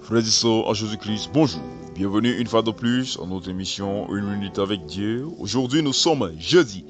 Frères et sœurs en Jésus-Christ, bonjour. Bienvenue une fois de plus à notre émission Une minute avec Dieu. Aujourd'hui, nous sommes jeudi,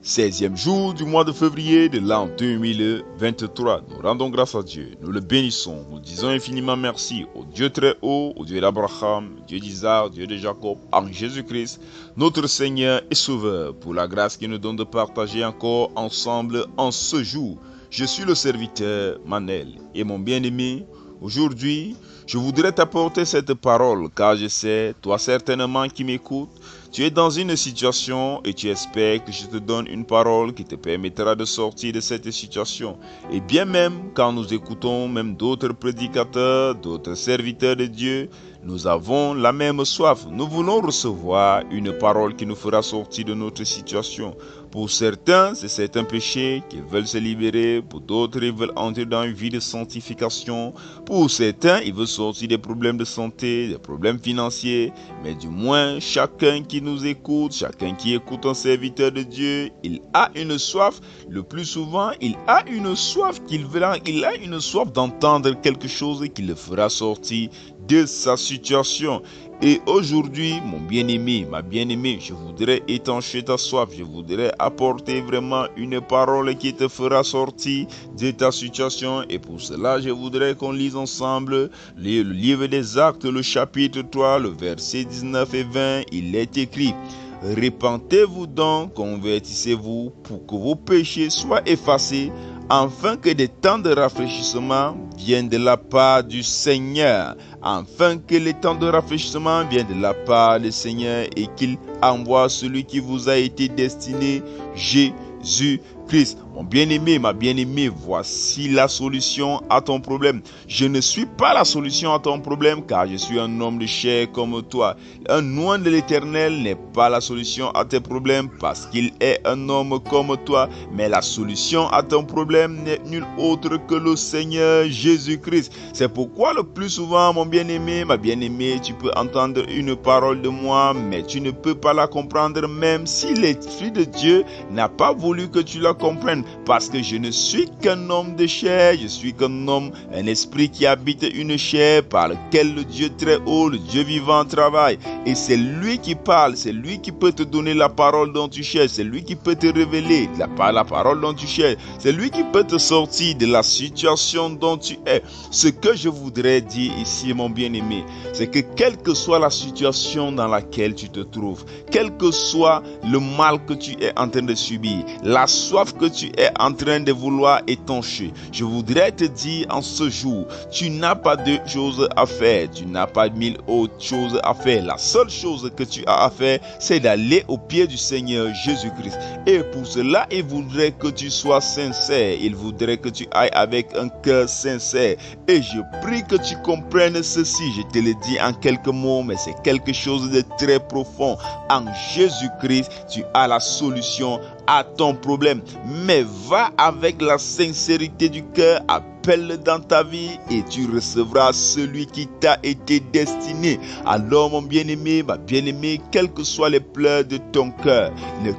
16e jour du mois de février de l'an 2023. Nous rendons grâce à Dieu, nous le bénissons, nous disons infiniment merci au Dieu très haut, au Dieu d'Abraham, Dieu d'Isaac, Dieu de Jacob, en Jésus-Christ, notre Seigneur et Sauveur, pour la grâce qu'il nous donne de partager encore ensemble en ce jour. Je suis le serviteur Manel et mon bien-aimé, aujourd'hui, je voudrais t'apporter cette parole car je sais, toi certainement qui m'écoutes, tu es dans une situation et tu espères que je te donne une parole qui te permettra de sortir de cette situation. Et bien même quand nous écoutons même d'autres prédicateurs, d'autres serviteurs de Dieu, nous avons la même soif. Nous voulons recevoir une parole qui nous fera sortir de notre situation. Pour certains, c'est certains péchés qu'ils veulent se libérer. Pour d'autres, ils veulent entrer dans une vie de sanctification. Pour certains, ils veulent sortir des problèmes de santé, des problèmes financiers. Mais du moins, chacun qui nous écoute, chacun qui écoute un serviteur de Dieu, il a une soif. Le plus souvent, il a une soif il a une soif d'entendre quelque chose qui le fera sortir de sa situation. Et aujourd'hui, mon bien-aimé, ma bien-aimée, je voudrais étancher ta soif. Je voudrais apporter vraiment une parole qui te fera sortir de ta situation. Et pour cela, je voudrais qu'on lise ensemble le livre des Actes, le chapitre 3, le verset 19 et 20. Il est écrit: Repentez-vous donc, convertissez-vous pour que vos péchés soient effacés, afin que des temps de rafraîchissement viennent de la part du Seigneur. Afin que les temps de rafraîchissement viennent de la part du Seigneur et qu'il envoie celui qui vous a été destiné, Jésus-Christ. Mon bien-aimé, ma bien-aimée, voici la solution à ton problème. Je ne suis pas la solution à ton problème car je suis un homme de chair comme toi. Un oint de l'Éternel n'est pas la solution à tes problèmes parce qu'il est un homme comme toi. Mais la solution à ton problème n'est nul autre que le Seigneur Jésus-Christ. C'est pourquoi le plus souvent, mon bien-aimé, ma bien-aimée, tu peux entendre une parole de moi, mais tu ne peux pas la comprendre même si l'Esprit de Dieu n'a pas voulu que tu la comprennes. Parce que je ne suis qu'un homme de chair, je suis qu'un homme, un esprit qui habite une chair par lequel le Dieu très haut, le Dieu vivant travaille. Et c'est lui qui parle, c'est lui qui peut te donner la parole dont tu cherches, c'est lui qui peut te révéler la parole dont tu cherches, c'est lui qui peut te sortir de la situation dont tu es. Ce que je voudrais dire ici, mon bien-aimé, c'est que quelle que soit la situation dans laquelle tu te trouves, quel que soit le mal que tu es en train de subir, la soif que tu es en train de vouloir étancher, je voudrais te dire en ce jour, tu n'as pas deux choses à faire, tu n'as pas mille autres choses à faire. La seule chose que tu as à faire, c'est d'aller au pied du Seigneur Jésus-Christ. Et pour cela, il voudrait que tu sois sincère, il voudrait que tu ailles avec un cœur sincère. Et je prie que tu comprennes ceci, je te le dis en quelques mots, mais c'est quelque chose de très profond. En Jésus-Christ, tu as la solution à ton problème. Mais va avec la sincérité du cœur, appelle dans ta vie et tu recevras celui qui t'a été destiné. Alors mon bien-aimé, ma bien-aimée, quelles que soient les pleurs de ton cœur,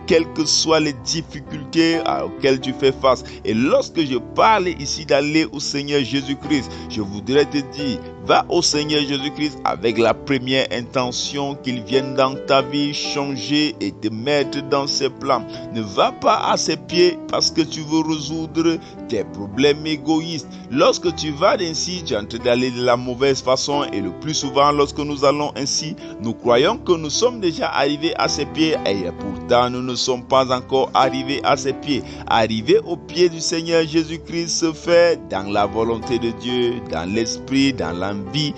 quelles que soient les difficultés auxquelles tu fais face, et lorsque je parle ici d'aller au Seigneur Jésus-Christ, je voudrais te dire, va au Seigneur Jésus-Christ avec la première intention qu'il vienne dans ta vie changer et te mettre dans ses plans. Ne va pas à ses pieds parce que tu veux résoudre tes problèmes égoïstes. Lorsque tu vas ainsi, tu es en train d'aller de la mauvaise façon, et le plus souvent lorsque nous allons ainsi, nous croyons que nous sommes déjà arrivés à ses pieds et pourtant nous ne sommes pas encore arrivés à ses pieds. Arriver au pied du Seigneur Jésus-Christ se fait dans la volonté de Dieu, dans l'esprit, dans l'envie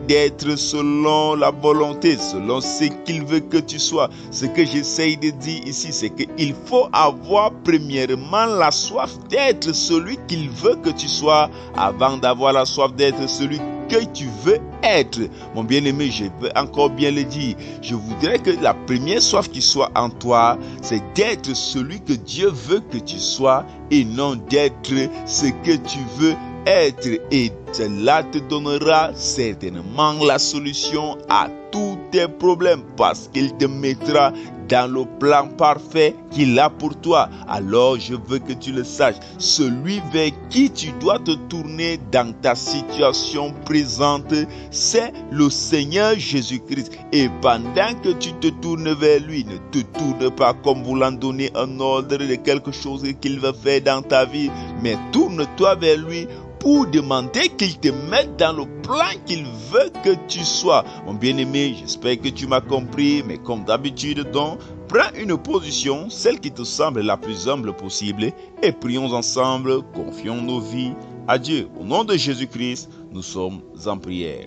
d'être selon la volonté, selon ce qu'il veut que tu sois. Ce que j'essaye de dire ici, c'est qu'il faut avoir premièrement la soif d'être celui qu'il veut que tu sois avant d'avoir la soif d'être celui que tu veux être. Mon bien-aimé, je veux encore bien le dire. Je voudrais que la première soif qui soit en toi, c'est d'être celui que Dieu veut que tu sois et non d'être ce que tu veux être. Et cela te donnera certainement la solution à tous tes problèmes parce qu'il te mettra dans le plan parfait qu'il a pour toi. Alors je veux que tu le saches, celui vers qui tu dois te tourner dans ta situation présente, c'est le Seigneur Jésus-Christ. Et pendant que tu te tournes vers lui, ne te tourne pas comme voulant donner un ordre de quelque chose qu'il veut faire dans ta vie, mais tourne-toi vers lui pour demander qu'il te mette dans le plan qu'il veut que tu sois. Mon bien-aimé, j'espère que tu m'as compris, mais comme d'habitude, donc, prends une position, celle qui te semble la plus humble possible, et prions ensemble, confions nos vies à Dieu. Au nom de Jésus-Christ, nous sommes en prière.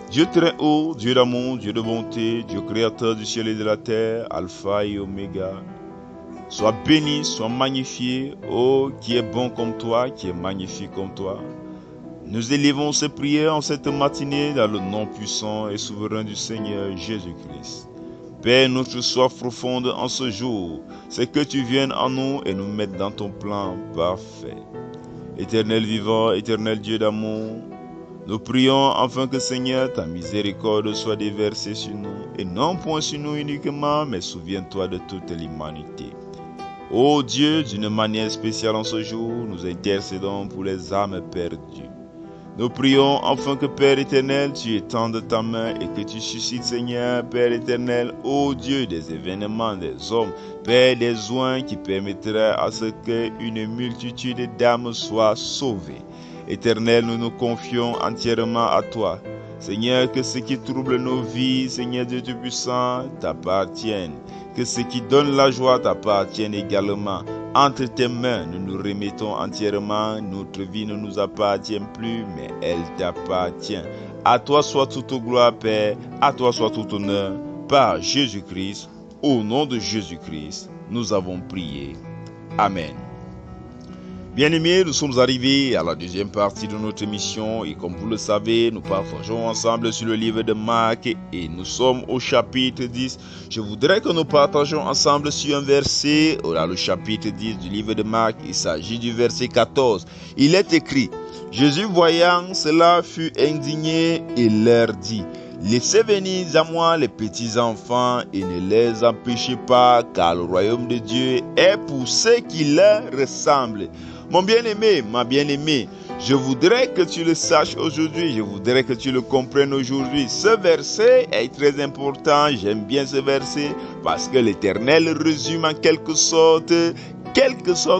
Dieu très haut, Dieu d'amour, Dieu de bonté, Dieu créateur du ciel et de la terre, Alpha et Oméga, sois béni, sois magnifié, oh, qui est bon comme toi, qui est magnifique comme toi. Nous élevons ces prières en cette matinée dans le nom puissant et souverain du Seigneur Jésus-Christ. Père, notre soif profonde en ce jour, c'est que tu viennes en nous et nous mettes dans ton plan parfait. Éternel vivant, éternel Dieu d'amour, nous prions afin que Seigneur, ta miséricorde soit déversée sur nous, et non point sur nous uniquement, mais souviens-toi de toute l'humanité. Ô Dieu, d'une manière spéciale en ce jour, nous intercédons pour les âmes perdues. Nous prions afin que Père éternel, tu étendes ta main et que tu suscites, Seigneur, Père éternel, ô Dieu, des événements, des hommes, Père, des soins qui permettraient à ce qu'une multitude d'âmes soient sauvées. Éternel, nous nous confions entièrement à toi. Seigneur, que ce qui trouble nos vies, Seigneur Dieu Tout-Puissant, t'appartienne. Que ce qui donne la joie t'appartienne également. Entre tes mains, nous nous remettons entièrement. Notre vie ne nous appartient plus, mais elle t'appartient. À toi soit toute gloire, Père. À toi soit tout honneur. Par Jésus-Christ, au nom de Jésus-Christ, nous avons prié. Amen. Bien-aimés, nous sommes arrivés à la deuxième partie de notre émission et comme vous le savez, nous partageons ensemble sur le livre de Marc et nous sommes au chapitre 10. Je voudrais que nous partagions ensemble sur un verset, le chapitre 10 du livre de Marc, il s'agit du verset 14. Il est écrit, Jésus voyant cela fut indigné et leur dit, laissez venir à moi les petits enfants et ne les empêchez pas, car le royaume de Dieu est pour ceux qui leur ressemblent. Mon bien-aimé, ma bien-aimée, je voudrais que tu le saches aujourd'hui, je voudrais que tu le comprennes aujourd'hui. Ce verset est très important, j'aime bien ce verset parce que l'Éternel résume en quelque sorte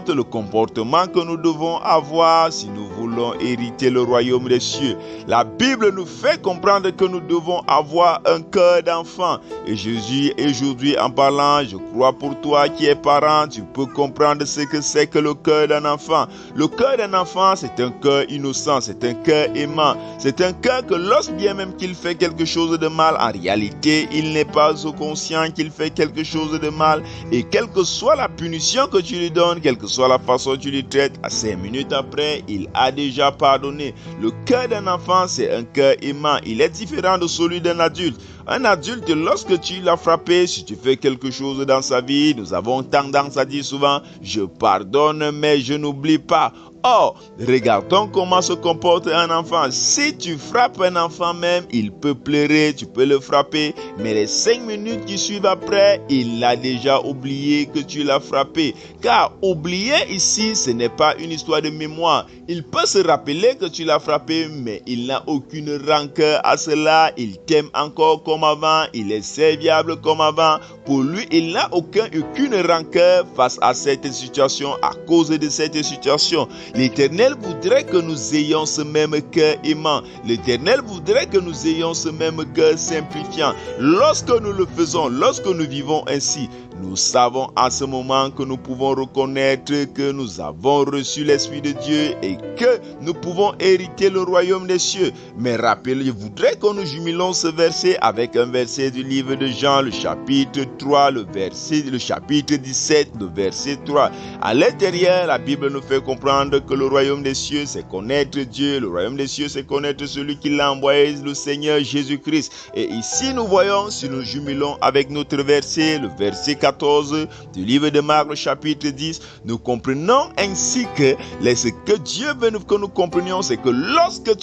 le comportement que nous devons avoir si nous voulons hériter le royaume des cieux. La Bible nous fait comprendre que nous devons avoir un cœur d'enfant. Et Jésus, aujourd'hui en parlant, je crois pour toi qui es parent, tu peux comprendre ce que c'est que le cœur d'un enfant. Le cœur d'un enfant, c'est un cœur innocent, c'est un cœur aimant. C'est un cœur que lorsque bien même qu'il fait quelque chose de mal, en réalité, il n'est pas conscient qu'il fait quelque chose de mal. Et quelle que soit la punition que tu lui donnes, quelle que soit la façon dont tu lui traites, à 5 minutes après, il a déjà pardonné. Le cœur d'un enfant, c'est un cœur aimant. Il est différent de celui d'un adulte. Un adulte, lorsque tu l'as frappé, si tu fais quelque chose dans sa vie, nous avons tendance à dire souvent, je pardonne mais je n'oublie pas. Or, regardons comment se comporte un enfant. Si tu frappes un enfant même, il peut pleurer, tu peux le frapper, mais les 5 minutes qui suivent après, il a déjà oublié que tu l'as frappé. Car oublier ici, ce n'est pas une histoire de mémoire. Il peut se rappeler que tu l'as frappé, mais il n'a aucune rancœur à cela. Il t'aime encore comme avant, il est serviable comme avant. Pour lui, il n'a aucune rancœur face à cette situation, à cause de cette situation. L'Éternel voudrait que nous ayons ce même cœur aimant. L'Éternel voudrait que nous ayons ce même cœur simplifiant. Lorsque nous le faisons, lorsque nous vivons ainsi, nous savons à ce moment que nous pouvons reconnaître que nous avons reçu l'Esprit de Dieu et que nous pouvons hériter le royaume des cieux. Mais rappelez, je voudrais que nous jumelons ce verset avec un verset du livre de Jean, le chapitre 3, le chapitre 17, le verset 3. À l'intérieur, la Bible nous fait comprendre que le royaume des cieux, c'est connaître Dieu. Le royaume des cieux, c'est connaître celui qui l'a envoyé, le Seigneur Jésus-Christ. Et ici, nous voyons, si nous jumelons avec notre verset, le verset 14, 14 du livre de Marc, le chapitre 10, nous comprenons ainsi que ce que Dieu veut que nous comprenions, c'est que lorsque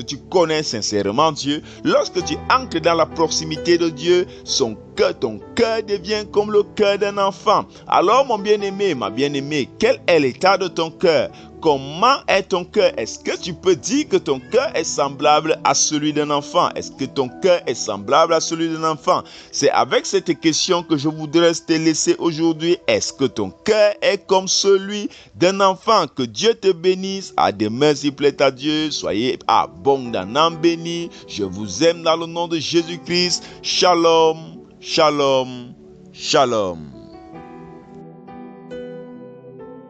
tu connais sincèrement Dieu, lorsque tu entres dans la proximité de Dieu, ton cœur devient comme le cœur d'un enfant. Alors mon bien-aimé, ma bien-aimée, quel est l'état de ton cœur? Comment est ton cœur? Est-ce que tu peux dire que ton cœur est semblable à celui d'un enfant? Est-ce que ton cœur est semblable à celui d'un enfant? C'est avec cette question que je voudrais te laisser aujourd'hui. Est-ce que ton cœur est comme celui d'un enfant? Que Dieu te bénisse. À demain s'il plaît à Dieu. Soyez abondamment bénis. Je vous aime dans le nom de Jésus-Christ. Shalom, shalom, shalom.